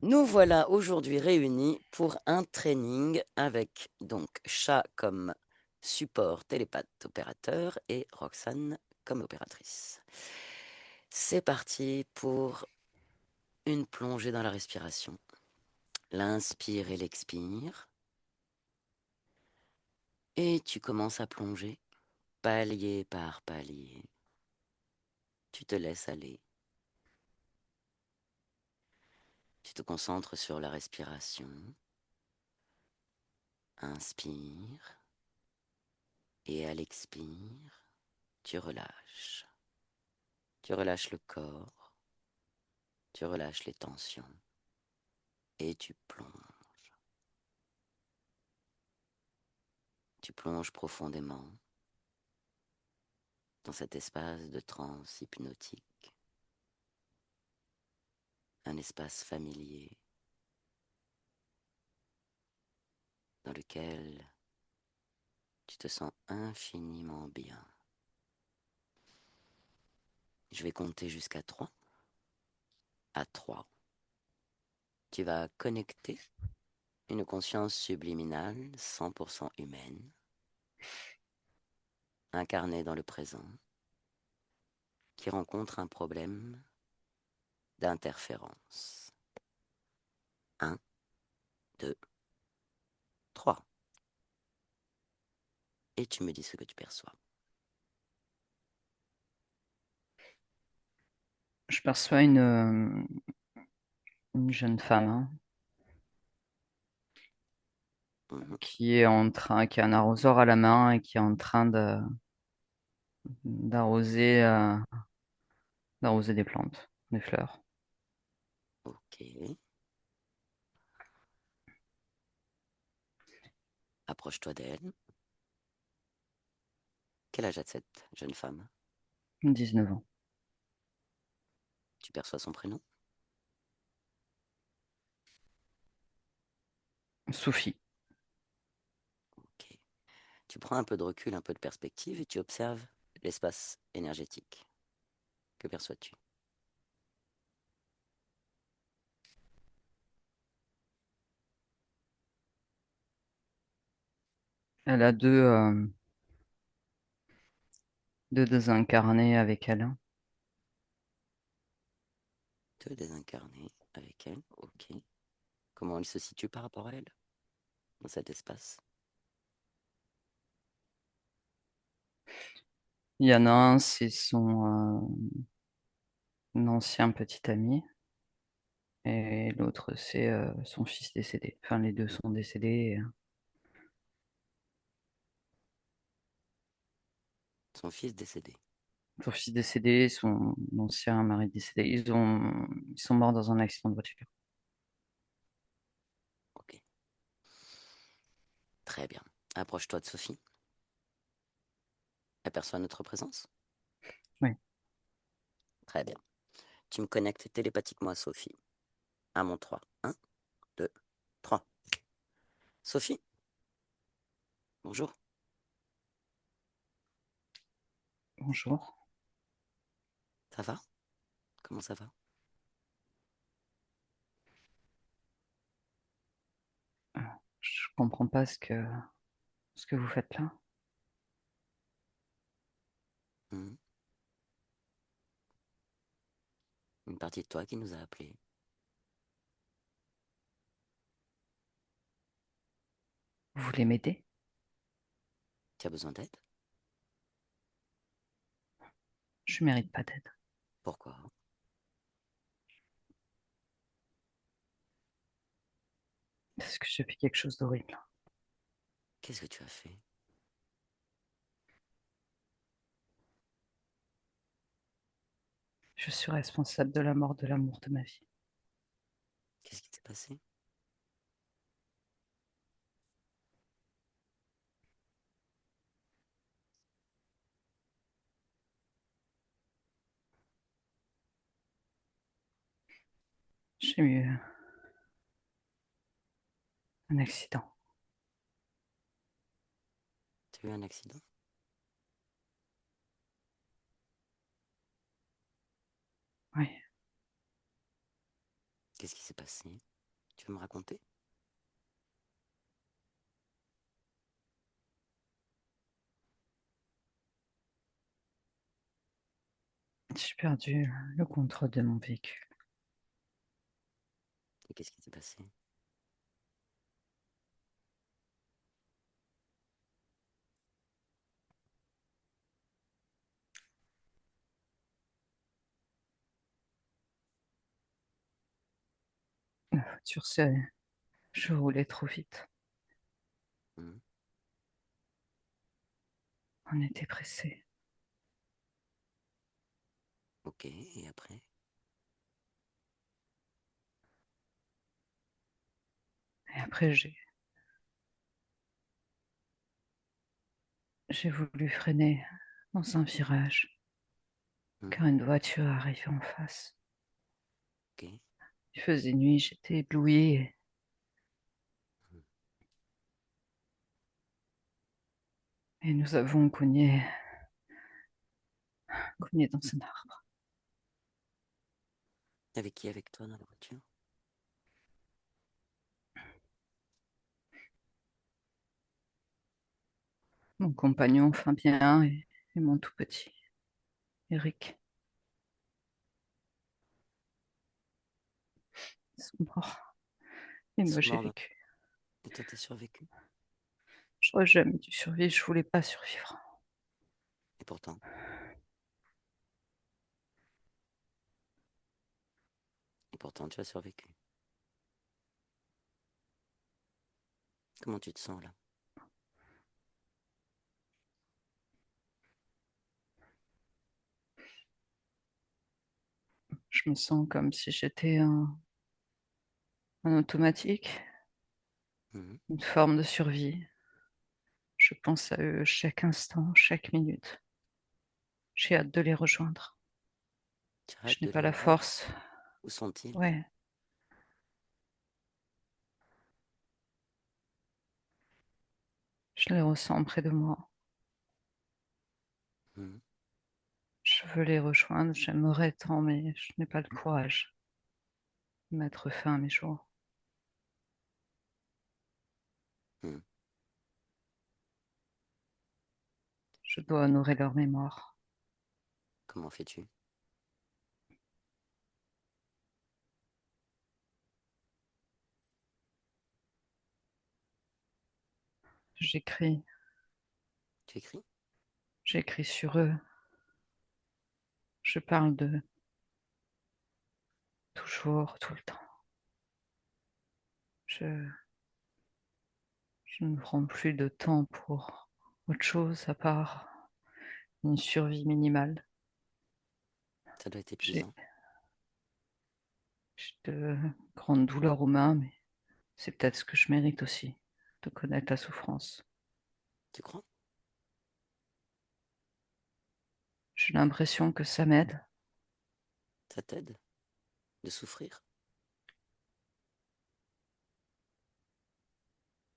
Nous voilà aujourd'hui réunis pour un training avec donc Chat comme support télépathe opérateur et Roxane comme opératrice. C'est parti pour une plongée dans la respiration. L'inspire et l'expire. Et tu commences à plonger, palier par palier. Tu te laisses aller. Tu te concentres sur la respiration. Inspire. Et à l'expire, tu relâches. Tu relâches le corps. Tu relâches les tensions. Et tu plonges. Tu plonges profondément dans cet espace de transe hypnotique. Un espace familier dans lequel tu te sens infiniment bien. Je vais compter jusqu'à 3. À 3, tu vas connecter une conscience subliminale 100% humaine, incarnée dans le présent, qui rencontre un problème d'interférence. 1, 2, 3. Et tu me dis ce que tu perçois. Je perçois une jeune femme Mhm. qui a un arrosoir à la main et qui est en train d'arroser d'arroser des plantes, des fleurs. Ok. Approche-toi d'elle. Quel âge a cette jeune femme? 19 ans. Tu perçois son prénom? Sophie. Ok. Tu prends un peu de recul, un peu de perspective et tu observes l'espace énergétique. Que perçois-tu? Elle a deux désincarnés avec elle. Deux désincarnés avec elle. Ok. Comment il se situe par rapport à elle dans cet espace? Il y en a un, c'est ancien petit ami, et l'autre, c'est son fils décédé. Enfin, les deux sont décédés. Son fils décédé. Son fils décédé, son ancien mari décédé. Ils sont morts dans un accident de voiture. Ok. Très bien. Approche-toi de Sophie. Aperçois notre présence. Oui. Très bien. Tu me connectes télépathiquement à Sophie. À mon 3. 1, 2, 3. Sophie, bonjour. Bonjour. Ça va? Comment ça va? Je comprends pas ce que vous faites là. Hmm. Une partie de toi qui nous a appelés. Vous voulez m'aider? Tu as besoin d'aide? Je mérite pas d'aide. Pourquoi? Parce que j'ai fait quelque chose d'horrible. Qu'est-ce que tu as fait? Je suis responsable de la mort de l'amour de ma vie. Qu'est-ce qui s'est passé? J'ai eu un accident. Tu as eu un accident? Oui. Qu'est-ce qui s'est passé? Tu veux me raconter? J'ai perdu le contrôle de mon véhicule. Et qu'est-ce qui s'est passé? La voiture je roulais trop vite. Mhm. On était pressés. Ok, et après? Et après, j'ai voulu freiner dans un virage, Mhm. car une voiture arrivait en face. Ok. Il faisait nuit, j'étais éblouie Mhm. et nous avons cogné dans un arbre. Avec qui avec toi dans la voiture? Mon compagnon Fabien et mon tout petit, Eric, sont morts. Et Ils moi, sont j'ai morts vécu. et toi t'as survécu. J'aurais jamais dû survivre, je voulais pas survivre. Et pourtant, tu as survécu. Comment tu te sens là? Je me sens comme si j'étais un automatique, Mhm. une forme de survie. Je pense à eux chaque instant, chaque minute. J'ai hâte de les rejoindre. Tu as Je hâte n'ai de les pas la rejoindre? force. Où sont-ils? Ouais, je les ressens près de moi. Mhm. Je veux les rejoindre, j'aimerais tant, mais je n'ai pas le courage de mettre fin à mes jours. Mhm. Je dois honorer leur mémoire. Comment fais-tu? J'écris, Tu écris? j'écris sur eux. Je parle d'eux toujours, tout le temps. Je, je ne prends plus de temps pour autre chose à part une survie minimale. Ça doit être J'ai épuisant. j'ai de grandes douleurs aux mains, mais c'est peut-être ce que je mérite aussi, de connaître la souffrance. Tu crois? J'ai l'impression que ça m'aide. Ça t'aide de souffrir?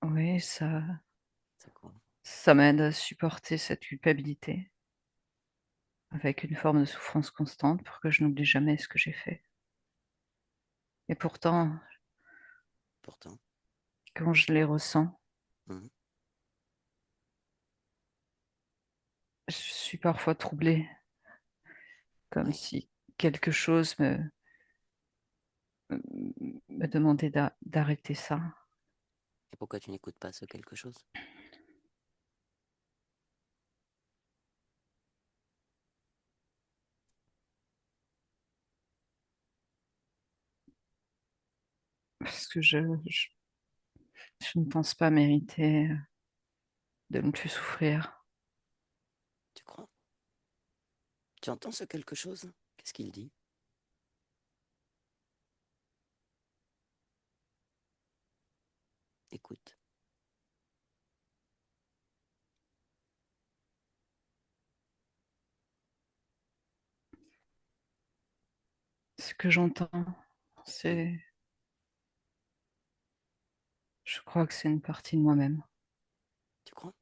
Oui, C'est quoi? ça m'aide à supporter cette culpabilité avec une forme de souffrance constante pour que je n'oublie jamais ce que j'ai fait. Et pourtant, Pourtant. quand je les ressens, Mhm. je suis parfois troublée, comme Ouais. si quelque chose me demandait d'arrêter ça. Et pourquoi tu n'écoutes pas ce quelque chose? Parce que je ne pense pas mériter de ne plus souffrir. Tu crois? Tu entends ce quelque chose? Qu'est-ce qu'il dit? Écoute. Ce que j'entends, Mhm. c'est, je crois que c'est une partie de moi-même. Tu crois?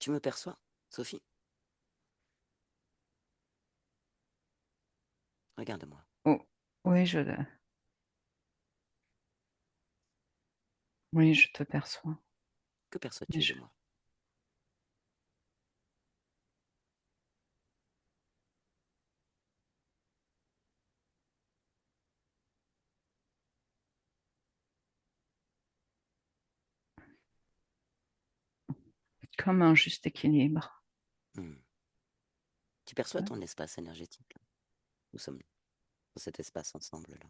Tu me perçois, Sophie? Regarde-moi. Oh, Oui, oui, je te perçois. Que Mais perçois-tu de moi? comme un juste équilibre. Hmm. Tu perçois Ouais. ton espace énergétique? Nous sommes dans cet espace ensemble là.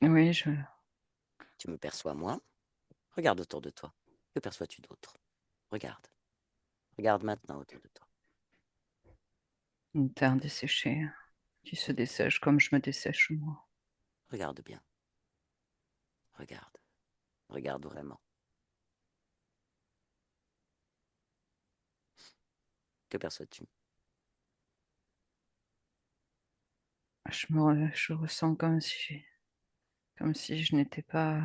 Oui, Tu me perçois moi? Regarde autour de toi. Que perçois-tu d'autre? Regarde. Regarde maintenant autour de toi. une terre desséchée qui se dessèche comme je me dessèche moi. Regarde bien. Regarde. Regarde vraiment. Que perçois-tu? Je ressens comme si je n'étais pas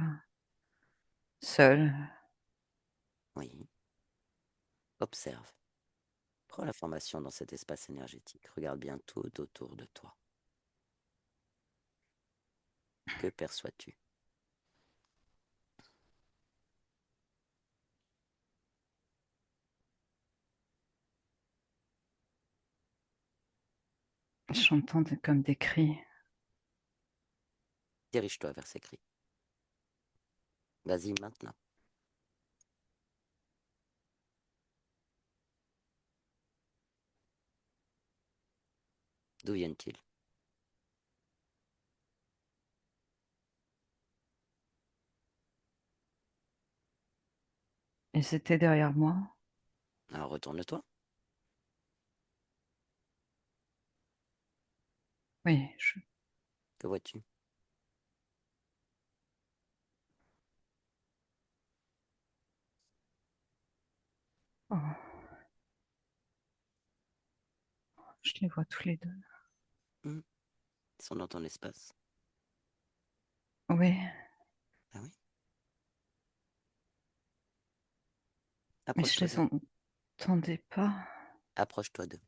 seule. Oui. Observe. Prends l'information dans cet espace énergétique. Regarde bien tout autour de toi. Que perçois-tu? J'entends comme des cris. Dirige-toi vers ces cris. Vas-y maintenant. D'où viennent-ils? Ils étaient derrière moi. Alors retourne-toi. Oui, Que vois-tu? oh, je les vois tous les deux. Hmm. Ils sont dans ton espace. Oui, Ah oui? mais je Approche-toi les d'eux. entendais pas. Approche-toi d'eux.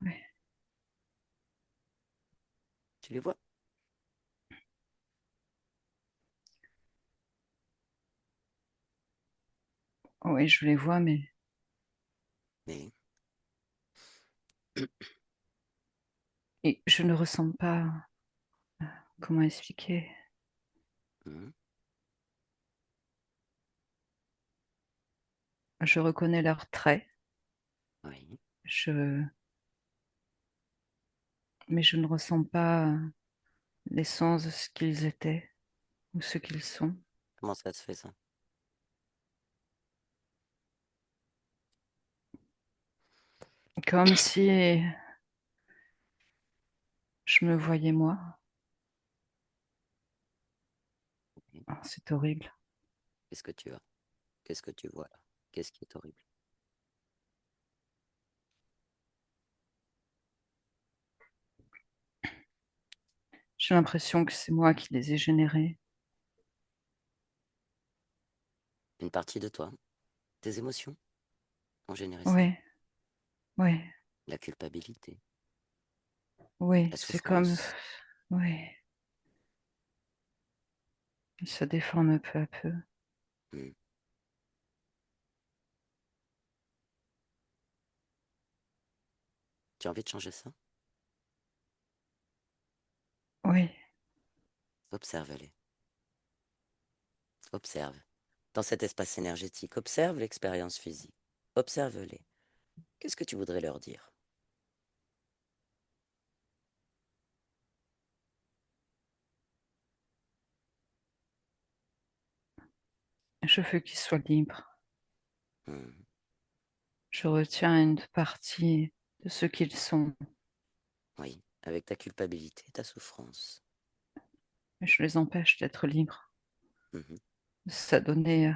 Oui, Tu les vois? oui, je les vois, mais Mais et je ne ressens pas. Comment expliquer? hmm, Je reconnais leurs traits. oui. Je, mais je ne ressens pas l'essence de ce qu'ils étaient ou ce qu'ils sont. Comment ça se fait ça? Comme si je me voyais moi. Oui. Oh, c'est horrible. Qu'est-ce que tu as? Qu'est-ce que tu vois là? Qu'est-ce qui est horrible? J'ai l'impression que c'est moi qui les ai générés. Une partie de toi, tes émotions ont généré ça. Oui, oui, La culpabilité, oui, la c'est comme... souffrance. Oui, il se déforme peu à peu. Hmm. Tu as envie de changer ça? Oui, Observe-les. Observe. Dans cet espace énergétique, observe l'expérience physique. Observe-les. Qu'est-ce que tu voudrais leur dire? je veux qu'ils soient libres. Hmm. Je retiens une partie de ce qu'ils sont, Oui, avec ta culpabilité, ta souffrance. mais je les empêche d'être libres, Mhm. de s'adonner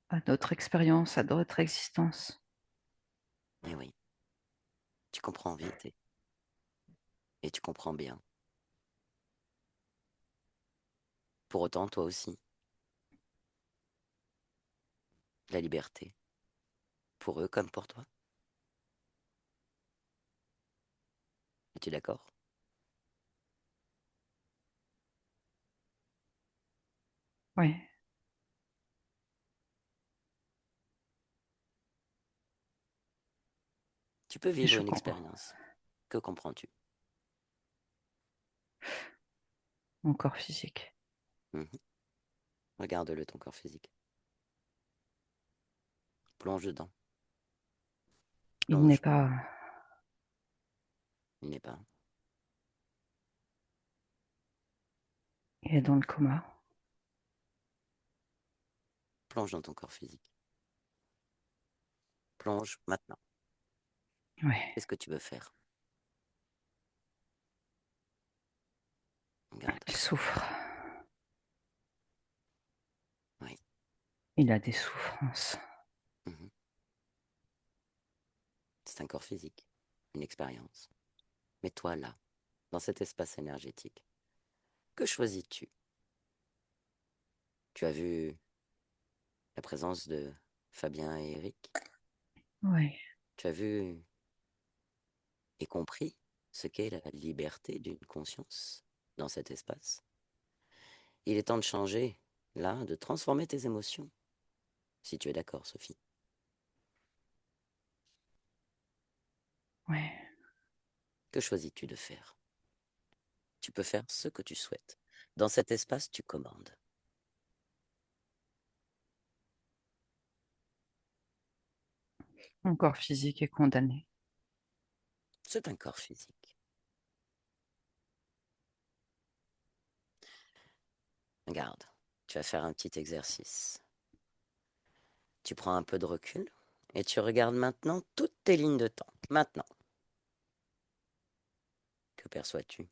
à notre expérience, à notre existence. Mais oui, tu comprends vite et tu comprends bien. Pour autant, toi aussi, la liberté, pour eux comme pour toi. Es-tu d'accord? Oui, Tu peux et vivre je une comprends. expérience. Que comprends-tu? Mon corps physique, Mhm. Regarde-le, ton corps physique. Plonge dedans. il n'est Plonge. pas... Il n'est pas. Il est dans le coma. Plonge dans ton corps physique. Plonge maintenant. Oui, Qu'est-ce que tu veux faire? Regarde. il souffre. Oui. Il a des souffrances. Mhm. C'est un corps physique. Une expérience. Mais toi, là, dans cet espace énergétique, que choisis-tu? Tu as vu la présence de Fabien et Eric? Oui, Tu as vu et compris ce qu'est la liberté d'une conscience dans cet espace? Il est temps de changer, là, de transformer tes émotions, si tu es d'accord, Sophie. oui. Que choisis-tu de faire? Tu peux faire ce que tu souhaites. Dans cet espace, tu commandes. Mon corps physique est condamné. C'est un corps physique. Regarde, tu vas faire un petit exercice. Tu prends un peu de recul et tu regardes maintenant toutes tes lignes de temps. Maintenant, que perçois-tu?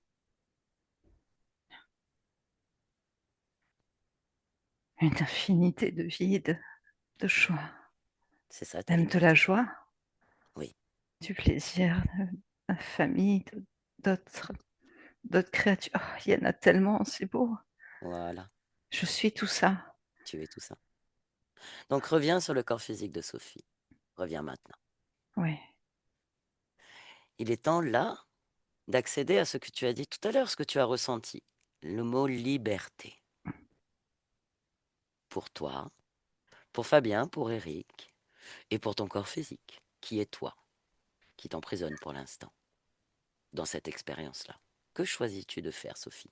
Une infinité de vides, de choix. C'est ça ta Même de la liberté. joie, Oui, du plaisir, de la famille, d'autres d'autres créatures. Oh, il y en a tellement, c'est beau. voilà, Je suis tout ça. tu es tout ça. Donc reviens sur le corps physique de Sophie. Reviens maintenant. Oui, Il est temps là d'accéder à ce que tu as dit tout à l'heure, ce que tu as ressenti. Le mot liberté. Pour toi, pour Fabien, pour Eric et pour ton corps physique, qui est toi, qui t'emprisonne pour l'instant, dans cette expérience-là. Que choisis-tu de faire, Sophie?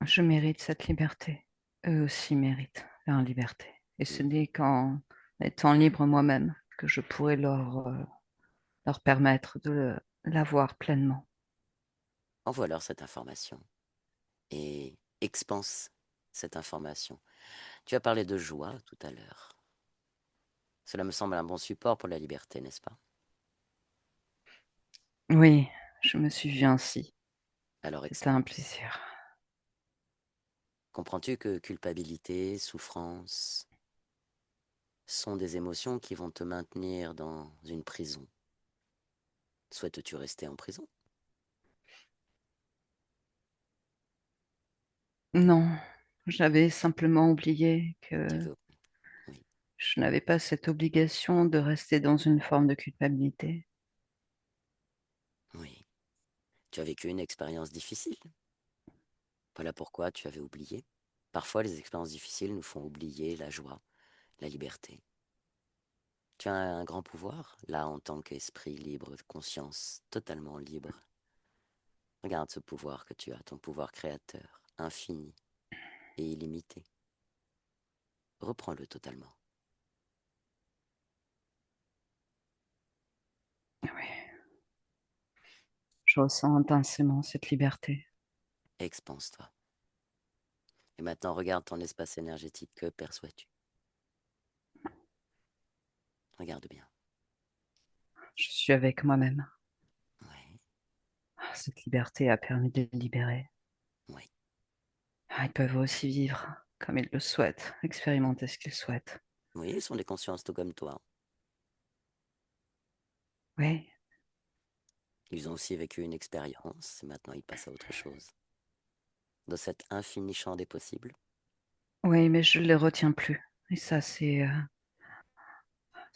je mérite cette liberté. Eux aussi méritent leur liberté. Et ce Mhm. n'est qu'en étant libre moi-même que je pourrai leur permettre de l'avoir pleinement. Envoie-leur cette information et expanse cette information. Tu as parlé de joie tout à l'heure. Cela me semble un bon support pour la liberté, n'est-ce pas? Oui, je me suis vue ainsi. Alors C'était un expanse. plaisir. Comprends-tu que culpabilité, souffrance sont des émotions qui vont te maintenir dans une prison? Souhaites-tu rester en prison? Non, j'avais simplement oublié Tu que avais... Oui, je n'avais pas cette obligation de rester dans une forme de culpabilité. oui. Tu as vécu une expérience difficile. Voilà pourquoi tu avais oublié. Parfois, les expériences difficiles nous font oublier la joie, la liberté. Tu as un grand pouvoir, là, en tant qu'esprit libre, conscience totalement libre. Regarde ce pouvoir que tu as, ton pouvoir créateur, infini et illimité. Reprends-le totalement. Oui, je ressens intensément cette liberté. Expanse-toi. Et maintenant, regarde ton espace énergétique. Que perçois-tu? Regarde bien. Je suis avec moi-même. Oui, Ah, cette liberté a permis de les libérer. oui. Ah, ils peuvent aussi vivre comme ils le souhaitent, expérimenter ce qu'ils souhaitent. Oui, ils sont des consciences tout comme toi. Oui, Ils ont aussi vécu une expérience, et maintenant ils passent à autre chose. Dans cet infini champ des possibles. oui, mais je ne les retiens plus. Et ça, c'est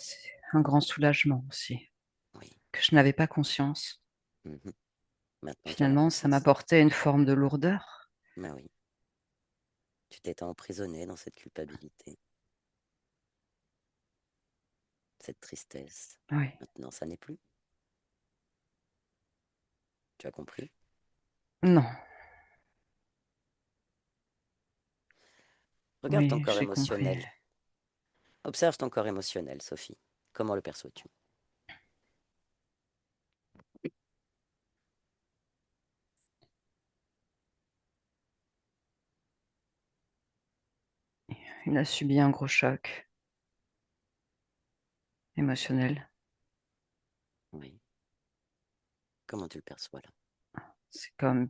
C'est un grand soulagement aussi, Oui. que je n'avais pas conscience. Mhm. Maintenant, tu as la Finalement, ça conscience. m'apportait une forme de lourdeur. Ben oui, tu t'étais emprisonné dans cette culpabilité, cette tristesse. Oui, Maintenant, ça n'est plus. Tu as compris? non, Regarde ton oui, corps j'ai compris. émotionnel. Observe ton corps émotionnel, Sophie. Comment le perçois-tu? Il a subi un gros choc émotionnel. Oui. Comment tu le perçois là? C'est comme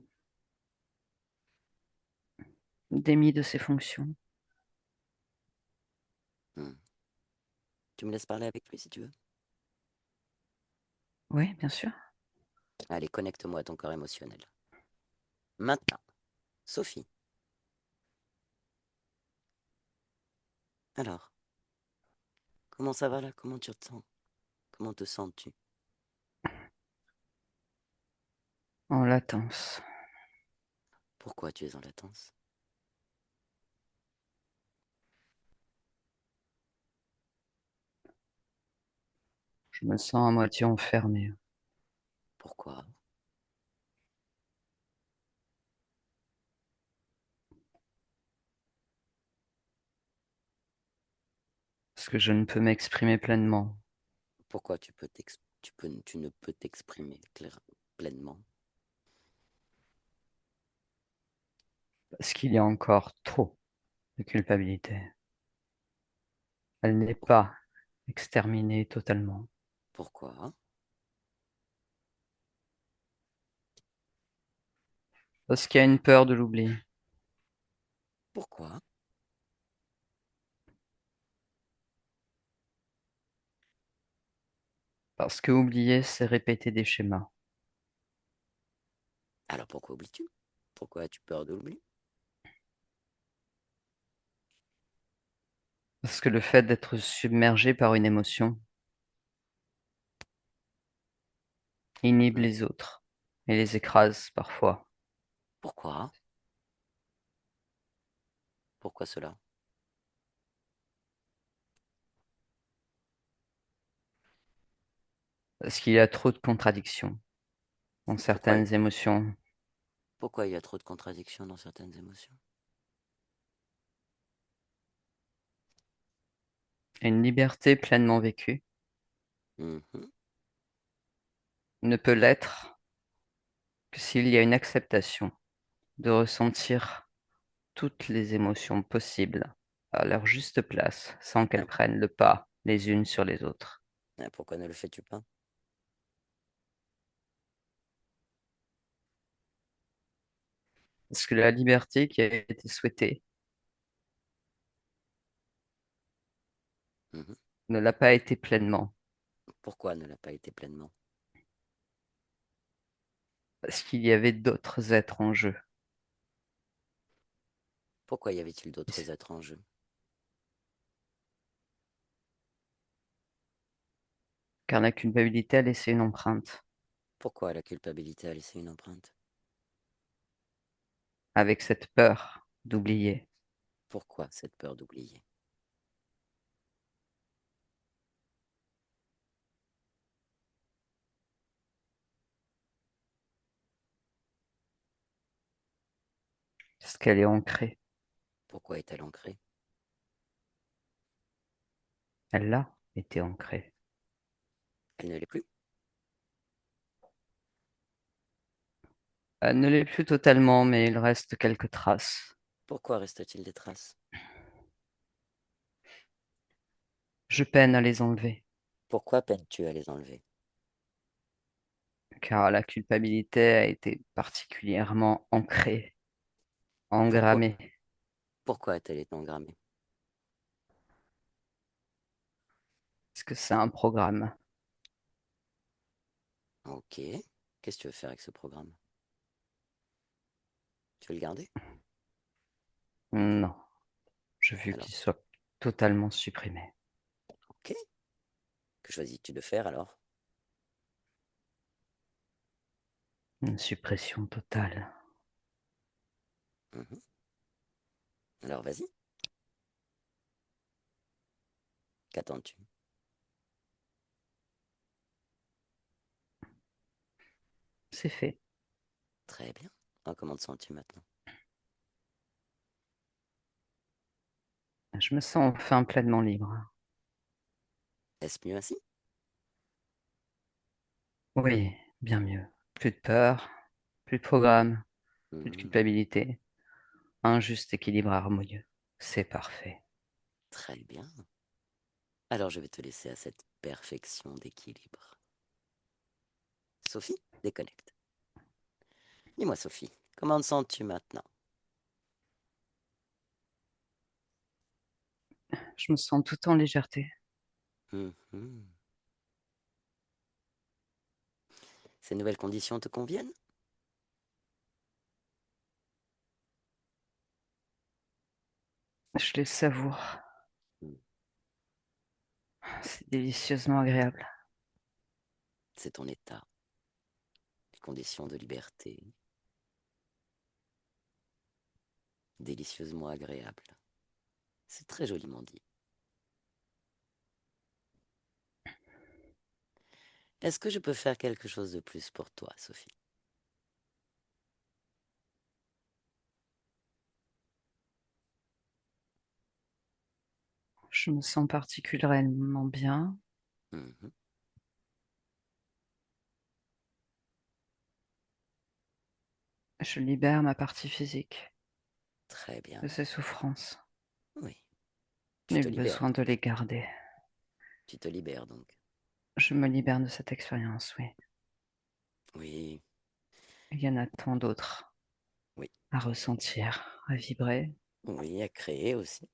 démis de ses fonctions. Hmm. Tu me laisses parler avec lui si tu veux? Oui, bien sûr. Allez, connecte-moi à ton corps émotionnel. Maintenant, Sophie. Alors, comment ça va là? Comment tu te sens? Comment te sens-tu? En latence. Pourquoi tu es en latence? Je me sens à moitié enfermé. Pourquoi? Parce que je ne peux m'exprimer pleinement. Pourquoi tu ne peux t'exprimer pleinement? Parce qu'il y a encore trop de culpabilité. Elle n'est Pour- pas exterminée totalement. Pourquoi? Parce qu'il y a une peur de l'oubli. Pourquoi? Parce que oublier, c'est répéter des schémas. Alors pourquoi oublies-tu? Pourquoi as-tu peur de l'oubli? Parce que le fait d'être submergé par une émotion inhibe Hmm. les autres et les écrase parfois. Pourquoi? Pourquoi cela? Parce qu'il y a trop de contradictions dans Pourquoi, certaines émotions. pourquoi il y a trop de contradictions dans certaines émotions? Une liberté pleinement vécue Mhm. ne peut l'être que s'il y a une acceptation de ressentir toutes les émotions possibles à leur juste place, sans qu'elles Ah, prennent le pas les unes sur les autres. pourquoi ne le fais-tu pas? Parce que la liberté qui a été souhaitée Mhm. ne l'a pas été pleinement, Pourquoi ne l'a pas été pleinement? parce qu'il y avait d'autres êtres en jeu. Pourquoi y avait-il d'autres êtres en jeu? Car la culpabilité a laissé une empreinte Pourquoi la culpabilité a laissé une empreinte? avec cette peur d'oublier. Pourquoi cette peur d'oublier? Parce qu'elle est ancrée. Pourquoi est-elle ancrée? Elle l'a été ancrée. Elle ne l'est plus? Elle ne l'est plus totalement, mais il reste quelques traces. Pourquoi reste-t-il des traces? Je peine à les enlever, Pourquoi peines-tu à les enlever? car la culpabilité a été particulièrement ancrée, Pourquoi? engrammée, Pourquoi a-t-elle été engrammée? parce que c'est un programme. Ok. Qu'est-ce que tu veux faire avec ce programme? Tu veux le garder? Non, je veux Alors, qu'il soit totalement supprimé. ok. Que choisis-tu de faire alors? Une suppression totale. Mhm. Alors vas-y, qu'attends-tu? C'est fait. Très bien. Ah, comment te sens-tu maintenant? Je me sens enfin pleinement libre. Est-ce mieux ainsi? Oui, bien mieux. Plus de peur, plus de programme, plus de Mhm. culpabilité. Un juste équilibre harmonieux. C'est parfait. Très bien. Alors je vais te laisser à cette perfection d'équilibre. Sophie, déconnecte. Dis-moi Sophie, comment te sens-tu maintenant? Je me sens tout en légèreté. Mhm. Ces nouvelles conditions te conviennent? Je les savoure. Hmm. C'est délicieusement agréable. C'est ton état, les conditions de liberté, délicieusement agréables. C'est très joliment dit. Est-ce que je peux faire quelque chose de plus pour toi, Sophie? Je me sens particulièrement bien. Mhm. Je libère ma partie physique Très bien. de ses souffrances. Oui, tu te Nul libères besoin de donc. les garder. Tu te libères donc. Je me libère de cette expérience, oui. Oui, Il y en a tant d'autres oui, à ressentir, à vibrer. oui, à créer aussi.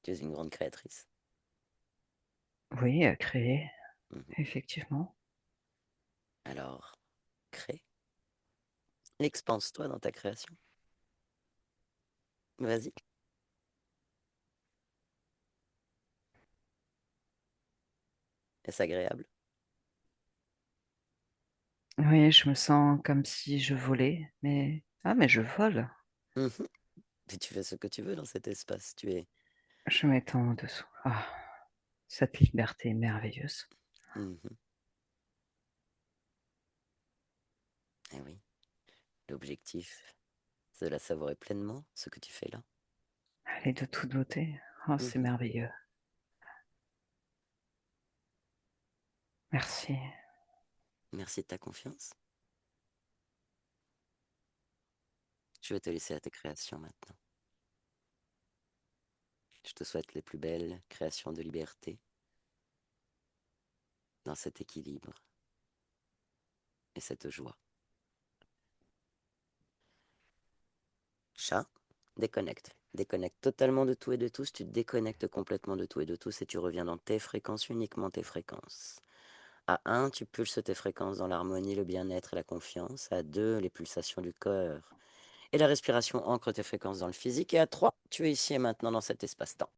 Tu es une grande créatrice. Oui, à créer, Mhm. effectivement. Alors, crée. Expanse-toi dans ta création. Vas-y. Est-ce agréable? Oui, je me sens comme si je volais, mais... Ah, mais je vole. Mhm. Puis tu fais ce que tu veux dans cet espace. Tu es. Je m'étends en dessous. Ah, cette liberté merveilleuse. Mhm. Eh oui, l'objectif, c'est de la savourer pleinement, ce que tu fais là. Elle est de toute beauté. Oh, c'est Mhm. merveilleux. Merci. Merci de ta confiance. Je vais te laisser à tes créations maintenant. Je te souhaite les plus belles créations de liberté dans cet équilibre et cette joie. Chat, déconnecte. Déconnecte totalement de tout et de tous. Tu te déconnectes complètement de tout et de tous et tu reviens dans tes fréquences, uniquement tes fréquences. À 1, tu pulses tes fréquences dans l'harmonie, le bien-être et la confiance. À 2, les pulsations du cœur et la respiration ancre tes fréquences dans le physique. Et à 3, tu es ici et maintenant dans cet espace-temps.